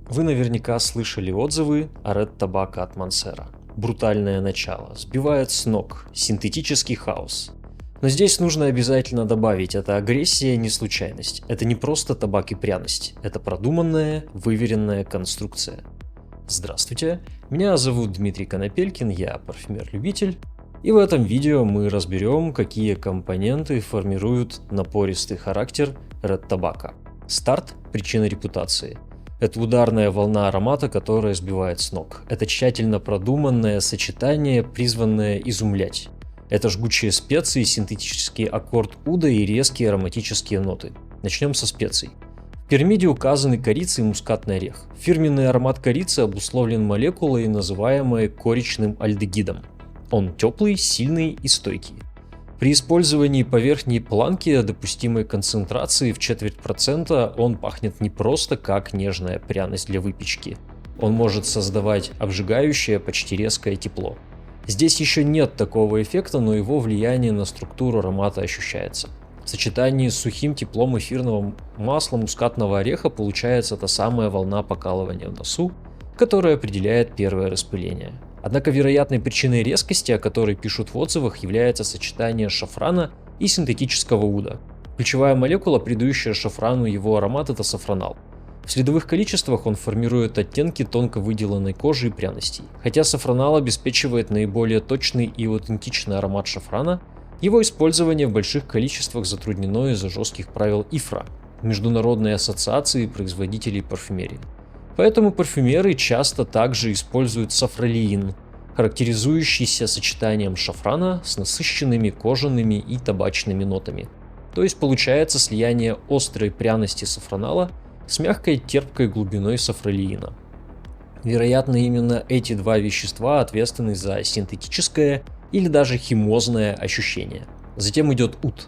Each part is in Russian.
Вы наверняка слышали отзывы о Red Tobacco от Mancera. Брутальное начало, сбивает с ног, синтетический хаос. Но здесь нужно обязательно добавить, это агрессия не случайность. Это не просто табак и пряность, это продуманная, выверенная конструкция. Здравствуйте, меня зовут Дмитрий Конопелькин, я парфюмер-любитель. И в этом видео мы разберем, какие компоненты формируют напористый характер Red Tobacco. Старт – причина репутации. Это ударная волна аромата, которая сбивает с ног. Это тщательно продуманное сочетание, призванное изумлять. Это жгучие специи, синтетический аккорд уда и резкие ароматические ноты. Начнем со специй. В пирамиде указаны корица и мускатный орех. Фирменный аромат корицы обусловлен молекулой, называемой коричным альдегидом. Он теплый, сильный и стойкий. При использовании по верхней планке допустимой концентрации в 0,25% он пахнет не просто как нежная пряность для выпечки. Он может создавать обжигающее, почти резкое тепло. Здесь еще нет такого эффекта, но его влияние на структуру аромата ощущается. В сочетании с сухим теплом эфирного масла мускатного ореха получается та самая волна покалывания в носу, которая определяет первое распыление. Однако вероятной причиной резкости, о которой пишут в отзывах, является сочетание шафрана и синтетического уда. Ключевая молекула, придающая шафрану его аромат, это сафронал. В средовых количествах он формирует оттенки тонко выделанной кожи и пряностей. Хотя сафронал обеспечивает наиболее точный и аутентичный аромат шафрана, его использование в больших количествах затруднено из-за жестких правил ИФРА – Международной ассоциации производителей парфюмерии. Поэтому парфюмеры часто также используют сафролеин, характеризующийся сочетанием шафрана с насыщенными кожаными и табачными нотами. То есть получается слияние острой пряности сафронала с мягкой терпкой глубиной сафролеина. Вероятно, именно эти два вещества ответственны за синтетическое или даже химозное ощущение. Затем идет уд.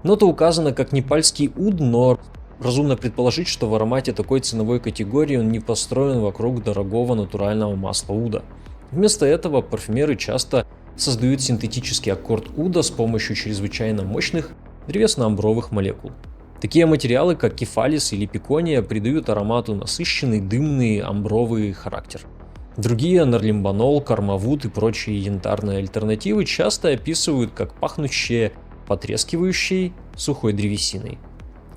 Нота указана как непальский уд, но разумно предположить, что в аромате такой ценовой категории он не построен вокруг дорогого натурального масла уда. Вместо этого парфюмеры часто создают синтетический аккорд уда с помощью чрезвычайно мощных древесно-амбровых молекул. Такие материалы, как кефалис или пекония, придают аромату насыщенный дымный амбровый характер. Другие, нарлимбанол, кармавуд и прочие янтарные альтернативы, часто описывают как пахнущие потрескивающей сухой древесиной.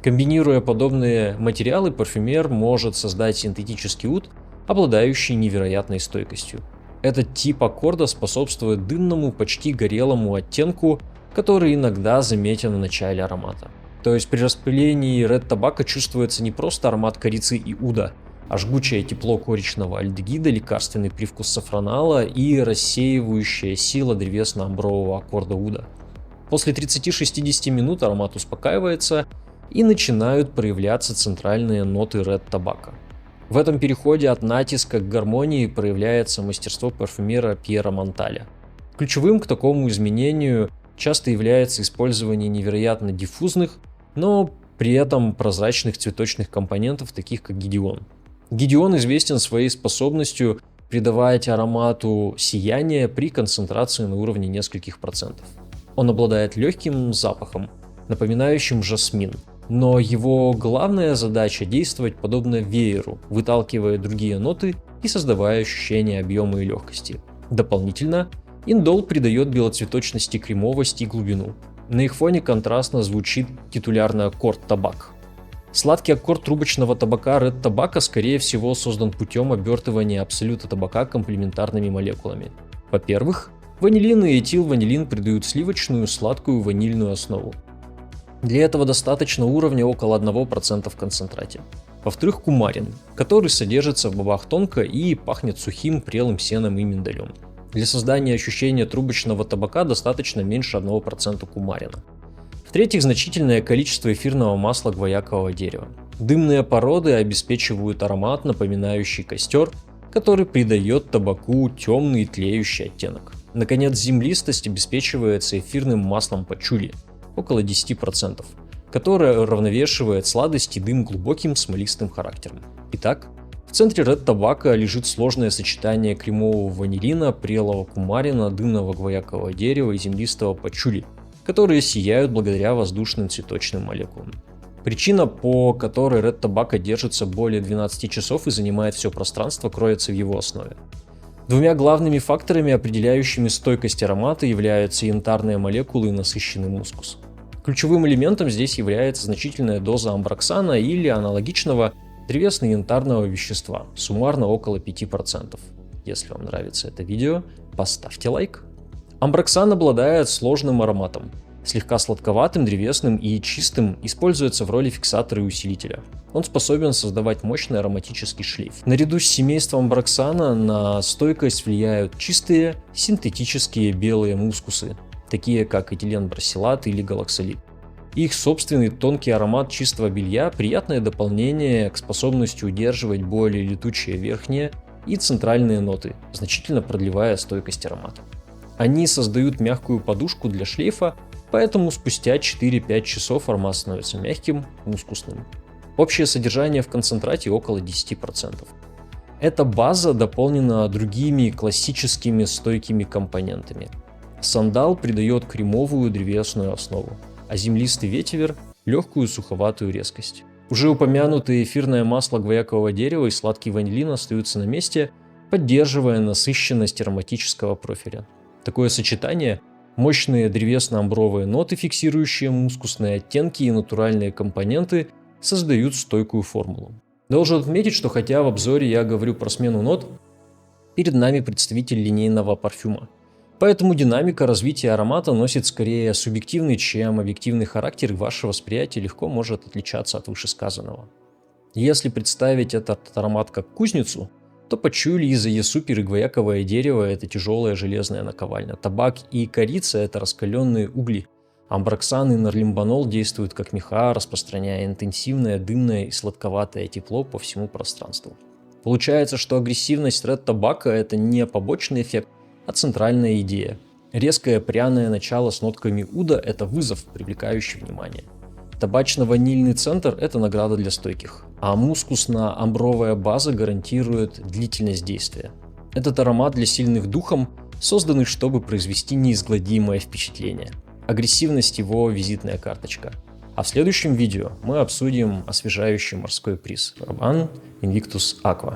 Комбинируя подобные материалы, парфюмер может создать синтетический уд, обладающий невероятной стойкостью. Этот тип аккорда способствует дымному, почти горелому оттенку, который иногда заметен в начале аромата. То есть при распылении Red Tobacco чувствуется не просто аромат корицы и уда, а жгучее тепло коричного альдегида, лекарственный привкус сафронала и рассеивающая сила древесно-амбрового аккорда уда. После 30-60 минут аромат успокаивается, и начинают проявляться центральные ноты Red Tobacco. В этом переходе от натиска к гармонии проявляется мастерство парфюмера Пьера Монталя. Ключевым к такому изменению часто является использование невероятно диффузных, но при этом прозрачных цветочных компонентов, таких как гидеон. Гидеон известен своей способностью придавать аромату сияние при концентрации на уровне нескольких процентов. Он обладает легким запахом, напоминающим жасмин. Но его главная задача действовать подобно вееру, выталкивая другие ноты и создавая ощущение объема и легкости. Дополнительно, индол придает белоцветочности кремовость и глубину. На их фоне контрастно звучит титулярный аккорд табак. Сладкий аккорд трубочного табака Red Tobacco скорее всего создан путем обертывания абсолюта табака комплементарными молекулами. Во-первых, ванилин и этилванилин придают сливочную сладкую ванильную основу. Для этого достаточно уровня около 1% в концентрате. Во-вторых, кумарин, который содержится в бобах тонко и пахнет сухим прелым сеном и миндалем. Для создания ощущения трубочного табака достаточно меньше 1% кумарина. В-третьих, значительное количество эфирного масла гвоякового дерева. Дымные породы обеспечивают аромат, напоминающий костер, который придает табаку темный тлеющий оттенок. Наконец, землистость обеспечивается эфирным маслом пачули, около 10%, которое уравновешивает сладость и дым глубоким смолистым характером. Итак, в центре Red Tobacco лежит сложное сочетание кремового ванилина, прелого кумарина, дымного гвоякового дерева и землистого пачули, которые сияют благодаря воздушным цветочным молекулам. Причина, по которой Red Tobacco держится более 12 часов и занимает все пространство, кроется в его основе. Двумя главными факторами, определяющими стойкость аромата, являются янтарные молекулы и насыщенный мускус. Ключевым элементом здесь является значительная доза амброксана или аналогичного древесно-янтарного вещества, суммарно около 5%. Если вам нравится это видео, поставьте лайк. Амброксан обладает сложным ароматом, слегка сладковатым, древесным и чистым, используется в роли фиксатора и усилителя. Он способен создавать мощный ароматический шлейф. Наряду с семейством амброксана на стойкость влияют чистые синтетические белые мускусы, такие как этиленбросилат или галоксолид. Их собственный тонкий аромат чистого белья – приятное дополнение к способности удерживать более летучие верхние и центральные ноты, значительно продлевая стойкость аромата. Они создают мягкую подушку для шлейфа, поэтому спустя 4-5 часов аромат становится мягким, мускусным. Общее содержание в концентрате около 10%. Эта база дополнена другими классическими стойкими компонентами. Сандал придает кремовую древесную основу, а землистый ветивер – легкую суховатую резкость. Уже упомянутые эфирное масло гвоякового дерева и сладкий ванилин остаются на месте, поддерживая насыщенность ароматического профиля. Такое сочетание – мощные древесно-амбровые ноты, фиксирующие мускусные оттенки и натуральные компоненты – создают стойкую формулу. Должен отметить, что хотя в обзоре я говорю про смену нот, перед нами представитель линейного парфюма. Поэтому динамика развития аромата носит скорее субъективный, чем объективный характер, и ваше восприятие легко может отличаться от вышесказанного. Если представить этот аромат как кузницу, то почуяли из-за супер и гвояковое дерево – это тяжелая железная наковальня, табак и корица – это раскаленные угли. Амброксан и нарлимбанол действуют как меха, распространяя интенсивное, дымное и сладковатое тепло по всему пространству. Получается, что агрессивность Red Tobacco – это не побочный эффект, а центральная идея. Резкое пряное начало с нотками уда – это вызов, привлекающий внимание. Табачно-ванильный центр – это награда для стойких, а мускусно-амбровая база гарантирует длительность действия. Этот аромат для сильных духом, созданный, чтобы произвести неизгладимое впечатление. Агрессивность – его визитная карточка. А в следующем видео мы обсудим освежающий морской приз Urban Invictus Aqua.